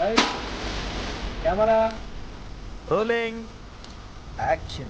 Light, camera, rolling. Action.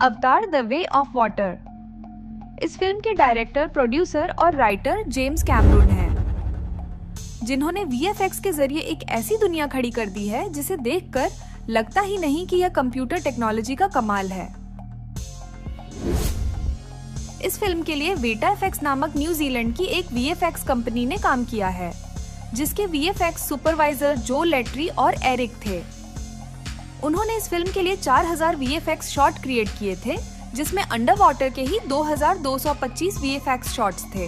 अवतार the way of water. इस film के डायरेक्टर, प्रोड्यूसर और राइटर जेम्स कैमरून हैं, जिन्होंने वीएफएक्स के जरिए एक ऐसी दुनिया खड़ी कर दी है जिसे देखकर लगता ही नहीं कि यह कंप्यूटर टेक्नोलॉजी का कमाल है। इस फिल्म के लिए वेटा एफएक्स नामक न्यूजीलैंड की एक वीएफएक्स कंपनी ने काम किया है, जिसके वीएफएक्स सुपरवाइजर जो लेट्री और एरिक थे। उन्होंने इस फिल्म के लिए 4000 वीएफएक्स शॉट क्रिएट किए थे, जिसमें अंडर वाटर के ही 2225 वीएफएक्स शॉट्स थे।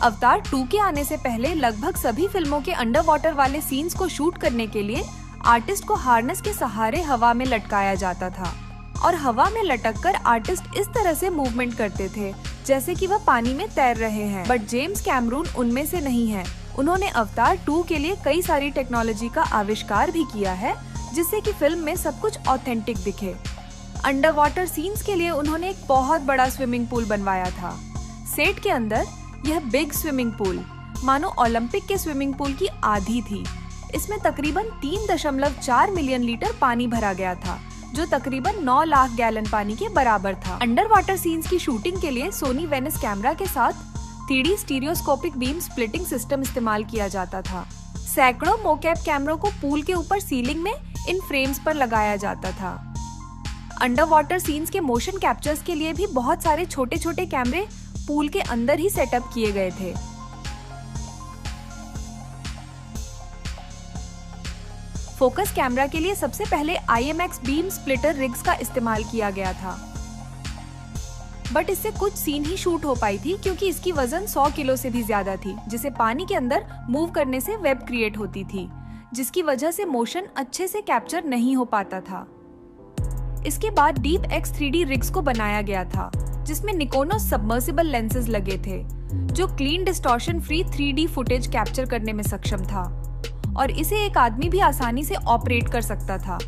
अवतार 2 के आने से पहले लगभग सभी फिल्मों के अंडर वाटर वाले सीन्स को शूट करने के लिए आर्टिस्ट को हार्नेस के सहारे हवा में लटकाया जाता था और हवा में लटककर आर्टिस्ट इस तरह से मूवमेंट करते थे जैसे कि वह पानी में तैर रहे हैं। बट जेम्स कैमरून उनमें से नहीं है। उन्होंने अवतार 2 के लिए कई सारी टेक्नोलॉजी का आविष्कार भी किया है, जिससे कि फिल्म में सब कुछ ऑथेंटिक दिखे। अंडर वाटर सीन्स के लिए उन्होंने एक बहुत बड़ा स्विमिंग पूल बनवाया था। सेट के अंदर यह बिग स्विमिंग पूल मानो ओलंपिक के स्विमिंग पूल की आधी थी। इसमें तकरीबन 3.4 मिलियन लीटर पानी भरा गया था, जो तकरीबन 9 लाख गैलन पानी के बराबर था। अंडर वाटर सीन्स की शूटिंग के लिए सोनी वेनिस कैमरा के साथ 3D stereoscopic beam splitting system इस्तेमाल किया जाता था। सैकड़ों मोकैप कैमरों को पूल के ऊपर सीलिंग में इन फ्रेम्स पर लगाया जाता था। अंडर वाटर सीन्स के मोशन कैप्चर्स के लिए भी बहुत सारे छोटे छोटे कैमरे पूल के अंदर ही सेटअप किए गए थे। फोकस कैमरा के लिए सबसे पहले IMX बीम स्प्लिटर रिग्स का इस्तेमाल किया गया था, बट इससे कुछ सीन ही शूट हो पाई थी क्योंकि इसकी वजन 100 किलो से भी ज्यादा थी, जिसे पानी के अंदर मूव करने से वेब क्रिएट होती थी, जिसकी वजह से मोशन अच्छे से कैप्चर नहीं हो पाता था। इसके बाद डीप एक्स 3D रिग्स को बनाया गया था, जिसमें निकोनोस सबमर्सिबल लेंसेज लगे थे, जो clean distortion free 3D footage capture करने में सक्षम था और इसे एक आदमी भी आसानी से ऑपरेट कर सकता था।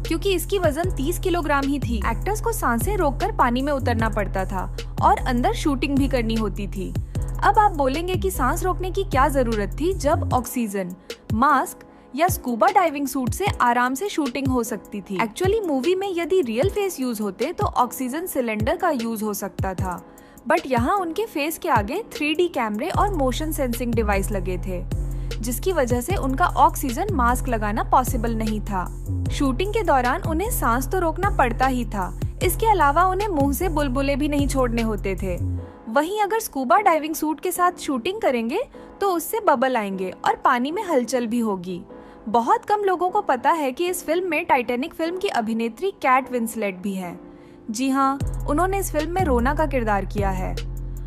क्योंकि इसकी वजन 30 किलोग्राम ही थी, एक्टर्स को सांसें रोककर पानी में उतरना पड़ता था और अंदर शूटिंग भी करनी होती थी। अब आप बोलेंगे कि सांस रोकने की क्या जरूरत थी जब ऑक्सीजन, मास्क या स्कूबा डाइविंग सूट से आराम से शूटिंग हो सकती थी। एक्चुअली मूवी में यदि रियल फेस यूज होते तो ऑक्सीजन सिलेंडर का यूज हो सकता था, बट यहाँ उनके फेस के आगे 3D कैमरे और मोशन सेंसिंग डिवाइस लगे थे, जिसकी वजह से उनका ऑक्सीजन मास्क लगाना पॉसिबल नहीं था। शूटिंग के दौरान उन्हें सांस तो रोकना पड़ता ही था, इसके अलावा उन्हें मुंह से बुलबुले भी नहीं छोड़ने होते थे। वहीं अगर स्कूबा डाइविंग सूट के साथ शूटिंग करेंगे तो उससे बबल आएंगे और पानी में हलचल भी होगी। बहुत कम लोगों को पता है कि इस फिल्म में टाइटैनिक फिल्म की अभिनेत्री कैट विंसलेट भी है। जी हाँ, उन्होंने इस फिल्म में रोना का किरदार किया है।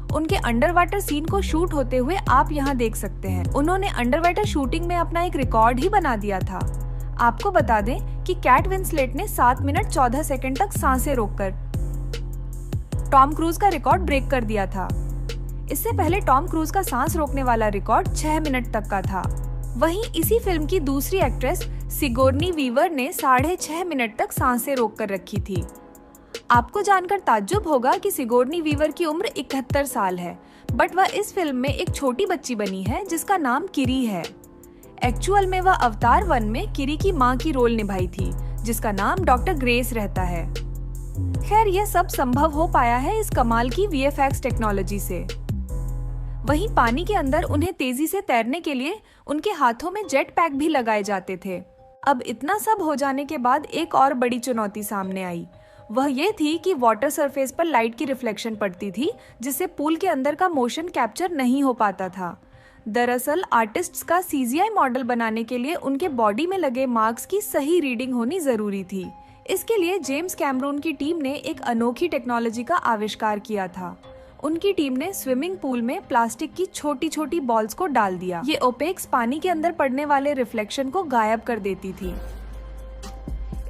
उनके अंडर वाटर सीन को शूट होते हुए आप यहाँ देख सकते हैं। उन्होंने अंडर वाटर शूटिंग में अपना एक रिकॉर्ड ही बना दिया था। आपको बता दें कि कैट विंसलेट ने 7 मिनट 14 सेकंड तक सांसें रोककर टॉम क्रूज का रिकॉर्ड ब्रेक कर दिया था। इससे पहले टॉम क्रूज का सांस रोकने वाला रिकॉर्ड 6 मिनट तक का था। वहीं इसी फिल्म की दूसरी एक्ट्रेस सिगोर्नी वीवर ने 6.5 मिनट तक सांसें रोक कर रखी थी। आपको जानकर ताज्जुब होगा कि सिगोर्नी वीवर की उम्र 71 साल है, बट वह इस फिल्म में एक छोटी बच्ची बनी है जिसका नाम किरी है। एक्चुअल में वह अवतार 1 में किरी की मां की रोल निभाई थी, जिसका नाम डॉक्टर ग्रेस रहता है। खैर, यह सब संभव हो पाया है इस कमाल की वीएफएक्स टेक्नोलॉजी से। वहीं पानी के अंदर उन्हें तेजी से तैरने के लिए उनके हाथों में जेट पैक भी लगाए जाते थे। अब इतना सब हो जाने के बाद एक और बड़ी चुनौती सामने आई। वह ये थी कि वाटर सरफेस पर लाइट की रिफ्लेक्शन पड़ती थी, जिससे पूल के अंदर का मोशन कैप्चर नहीं हो पाता था। दरअसल आर्टिस्ट्स का CGI मॉडल बनाने के लिए उनके बॉडी में लगे मार्क्स की सही रीडिंग होनी जरूरी थी। इसके लिए जेम्स कैमरून की टीम ने एक अनोखी टेक्नोलॉजी का आविष्कार किया था। उनकी टीम ने स्विमिंग पूल में प्लास्टिक की छोटी छोटी बॉल्स को डाल दिया। ये ओपेक्स पानी के अंदर पड़ने वाले रिफ्लेक्शन को गायब कर देती थी।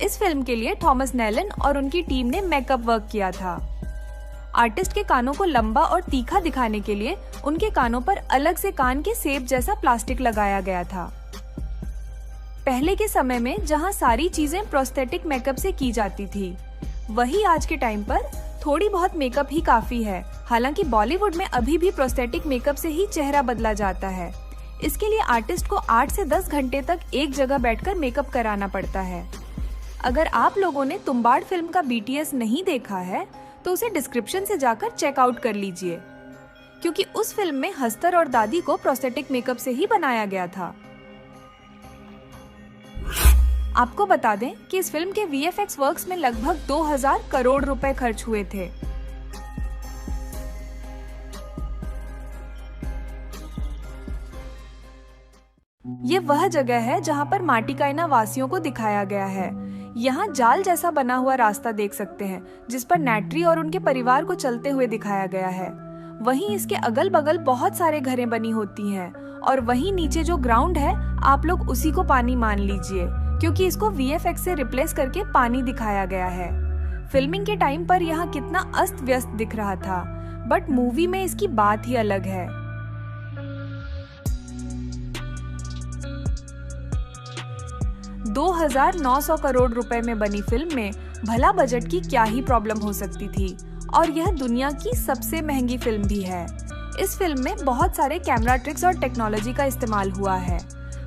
इस फिल्म के लिए थॉमस नेलन और उनकी टीम ने मेकअप वर्क किया था। आर्टिस्ट के कानों को लंबा और तीखा दिखाने के लिए उनके कानों पर अलग से कान के सेब जैसा प्लास्टिक लगाया गया था। पहले के समय में जहां सारी चीजें प्रोस्थेटिक मेकअप से की जाती थी, वही आज के टाइम पर थोड़ी बहुत मेकअप ही काफी है। हालांकि बॉलीवुड में अभी भी प्रोस्थेटिक मेकअप से ही चेहरा बदला जाता है। इसके लिए आर्टिस्ट को 8 से 10 घंटे तक एक जगह बैठकर मेकअप कराना पड़ता है। अगर आप लोगों ने तुम्बाड़ फिल्म का BTS नहीं देखा है तो उसे डिस्क्रिप्शन से जाकर चेकआउट कर लीजिए, क्योंकि उस फिल्म में हस्तर और दादी को प्रोस्थेटिक मेकअप से ही बनाया गया था। आपको बता दें कि इस फिल्म के VFX वर्क्स में लगभग 2000 करोड़ रुपए खर्च हुए थे। ये वह जगह है जहां पर माटिकाइना वासियों को दिखाया गया है। यहाँ जाल जैसा बना हुआ रास्ता देख सकते हैं, जिस पर नैट्री और उनके परिवार को चलते हुए दिखाया गया है। वहीं इसके अगल बगल बहुत सारे घरें बनी होती हैं और वहीं नीचे जो ग्राउंड है आप लोग उसी को पानी मान लीजिए, क्योंकि इसको VFX से रिप्लेस करके पानी दिखाया गया है। फिल्मिंग के टाइम पर यहाँ कितना अस्त व्यस्त दिख रहा था, बट मूवी में इसकी बात ही अलग है। $2,900 करोड़ रुपए में बनी फिल्म में भला बजट की क्या ही प्रॉब्लम हो सकती थी, और यह दुनिया की सबसे महंगी फिल्म भी है। इस फिल्म में बहुत सारे कैमरा ट्रिक्स और टेक्नोलॉजी का इस्तेमाल हुआ है।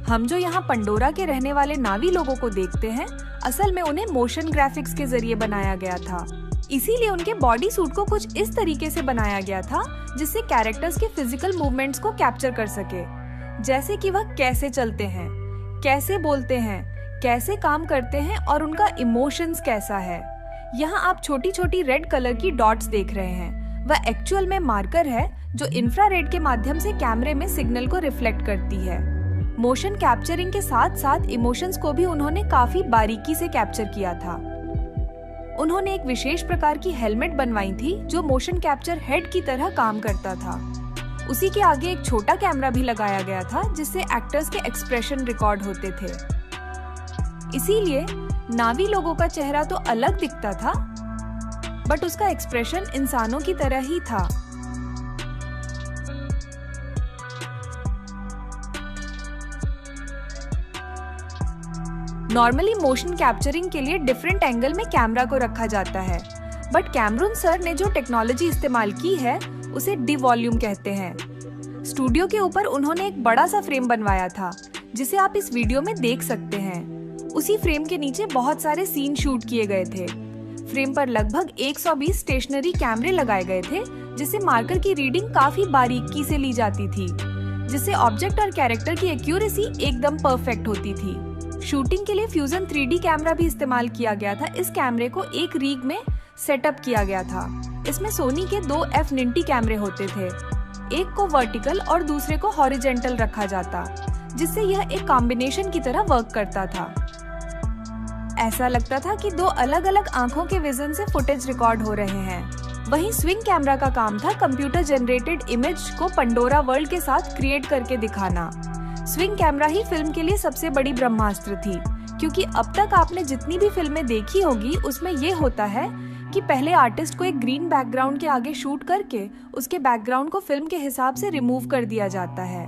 हम जो यहाँ पंडोरा के रहने वाले नावी लोगों को देखते हैं, असल में उन्हें मोशन ग्राफिक्स के जरिए बनाया गया था। इसीलिए उनके बॉडी सूट को कुछ इस तरीके से बनाया गया था जिससे कैरेक्टर्स के फिजिकल मूवमेंट्स को कैप्चर कर सके, जैसे कि वह कैसे चलते हैं, कैसे बोलते हैं, कैसे काम करते हैं और उनका इमोशंस कैसा है। यहाँ आप छोटी छोटी रेड कलर की डॉट्स देख रहे हैं, वह एक्चुअल में मार्कर है जो इंफ्रारेड के माध्यम से कैमरे में सिग्नल को रिफ्लेक्ट करती है। मोशन कैप्चरिंग के साथ साथ इमोशंस को भी उन्होंने काफी बारीकी से कैप्चर किया था। उन्होंने एक विशेष प्रकार की हेलमेट बनवाई थी जो मोशन कैप्चर हेड की तरह काम करता था। उसी के आगे एक छोटा कैमरा भी लगाया गया था जिससे एक्टर्स के एक्सप्रेशन रिकॉर्ड होते थे। इसीलिए नावी लोगों का चेहरा तो अलग दिखता था, बट उसका एक्सप्रेशन इंसानों की तरह ही था। नॉर्मली मोशन कैप्चरिंग के लिए डिफरेंट एंगल में कैमरा को रखा जाता है, बट कैमरून सर ने जो टेक्नोलॉजी इस्तेमाल की है उसे डिवॉल्यूम कहते हैं। स्टूडियो के ऊपर उन्होंने एक बड़ा सा फ्रेम बनवाया था जिसे आप इस वीडियो में देख सकते हैं। उसी फ्रेम के नीचे बहुत सारे सीन शूट किए गए थे। फ्रेम पर लगभग 120 स्टेशनरी कैमरे लगाए गए थे जिससे मार्कर की रीडिंग काफी बारीकी से ली जाती थी, जिससे ऑब्जेक्ट और कैरेक्टर की एक्यूरेसी एकदम परफेक्ट होती थी। शूटिंग के लिए फ्यूजन 3D कैमरा भी इस्तेमाल किया गया था। इस कैमरे को एक रीग में सेटअप किया गया था। इसमें सोनी के 2 F90 कैमरे होते थे, एक को वर्टिकल और दूसरे को हॉरिजेंटल रखा जाता, जिससे यह एक कॉम्बिनेशन की तरह वर्क करता था। ऐसा लगता था कि 2 अलग अलग आंखों के विजन से फुटेज रिकॉर्ड हो रहे हैं। वहीं स्विंग कैमरा का काम था कंप्यूटर जनरेटेड इमेज को पंडोरा वर्ल्ड के साथ क्रिएट करके दिखाना। स्विंग कैमरा ही फिल्म के लिए सबसे बड़ी ब्रह्मास्त्र थी, क्योंकि अब तक आपने जितनी भी फिल्में देखी होगी उसमें ये होता है कि पहले आर्टिस्ट को एक ग्रीन बैकग्राउंड के आगे शूट करके उसके बैकग्राउंड को फिल्म के हिसाब से रिमूव कर दिया जाता है।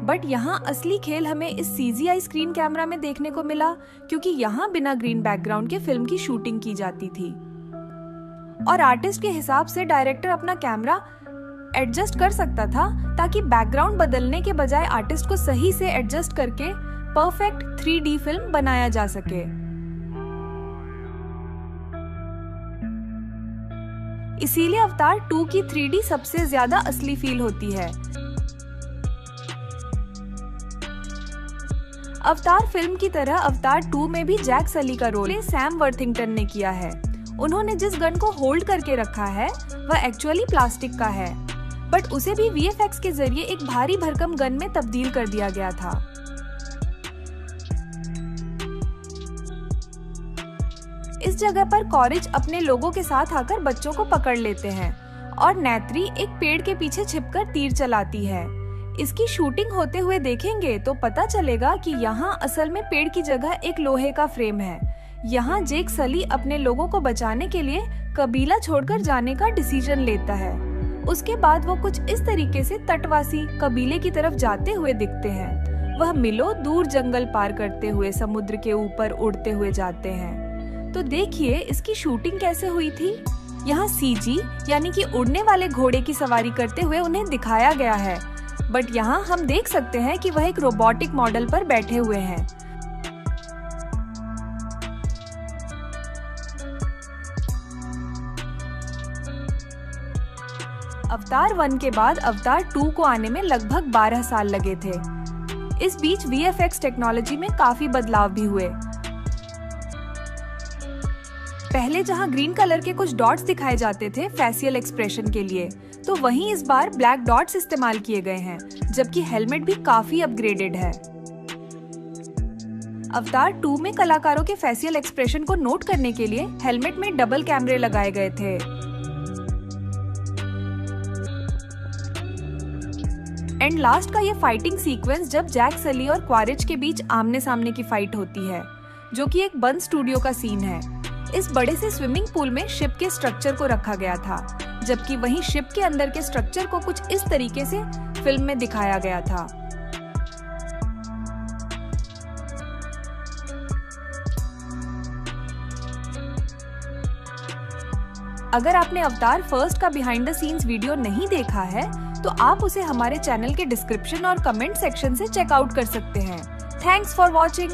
बट यहाँ असली खेल हमें इस CGI स्क्रीन कैमरा में देखने को मिला, क्योंकि यहाँ बिना ग्रीन बैकग्राउंड के फिल्म की शूटिंग की जाती थी और आर्टिस्ट के हिसाब से डायरेक्टर अपना कैमरा एडजस्ट कर सकता था ताकि बैकग्राउंड बदलने के बजाय आर्टिस्ट को सही से एडजस्ट करके परफेक्ट 3D फिल्म बनाया जा सके। इसीलिए अवतार 2 की 3D सबसे ज्यादा असली फील होती है। अवतार फिल्म की तरह अवतार 2 में भी जैक सली का रोल सैम वर्थिंगटन ने किया है। उन्होंने जिस गन को होल्ड करके रखा है वह एक्चुअली प्लास्टिक का है, बट उसे भी VFX के जरिए एक भारी भरकम गन में तब्दील कर दिया गया था। इस जगह पर कॉरिज अपने लोगों के साथ आकर बच्चों को पकड़ लेते हैं और नैत्री एक पेड़ के पीछे छिपकर तीर चलाती है। इसकी शूटिंग होते हुए देखेंगे तो पता चलेगा कि यहाँ असल में पेड़ की जगह एक लोहे का फ्रेम है। यहाँ जेक सली अपने लोगों को बचाने के लिए कबीला छोड़कर जाने का डिसीजन लेता है। उसके बाद वो कुछ इस तरीके से तटवासी कबीले की तरफ जाते हुए दिखते हैं। वह मिलो दूर जंगल पार करते हुए समुद्र के ऊपर उड़ते हुए जाते हैं। तो देखिए इसकी शूटिंग कैसे हुई थी। यहाँ सीजी यानी कि उड़ने वाले घोड़े की सवारी करते हुए उन्हें दिखाया गया है, बट यहाँ हम देख सकते हैं कि वह एक रोबोटिक मॉडल पर बैठे हुए हैं। अवतार 1 के बाद अवतार 2 को आने में लगभग 12 साल लगे थे। इस बीच VFX टेक्नोलॉजी में काफी बदलाव भी हुए। पहले जहां ग्रीन कलर के कुछ डॉट्स दिखाए जाते थे फेशियल एक्सप्रेशन के लिए, तो वहीं इस बार ब्लैक डॉट्स इस्तेमाल किए गए हैं, जबकि हेलमेट भी काफी अपग्रेडेड है। अवतार 2 में कलाकारों के फेशियल एक्सप्रेशन को नोट करने के लिए हेलमेट में डबल कैमरे लगाए गए थे। एंड लास्ट का ये फाइटिंग सीक्वेंस जब जैक सली और क्वारिज के बीच आमने सामने की फाइट होती है, जो कि एक बंद स्टूडियो का सीन है। इस बड़े से स्विमिंग पूल में शिप के स्ट्रक्चर को रखा गया था, जबकि वहीं शिप के अंदर के स्ट्रक्चर को कुछ इस तरीके से फिल्म में दिखाया गया था। अगर आपने अवतार फर्स्ट का बिहाइंड द सीन्स वीडियो नहीं देखा है, तो आप उसे हमारे चैनल के डिस्क्रिप्शन और कमेंट सेक्शन से चेकआउट कर सकते हैं। Thanks for watching.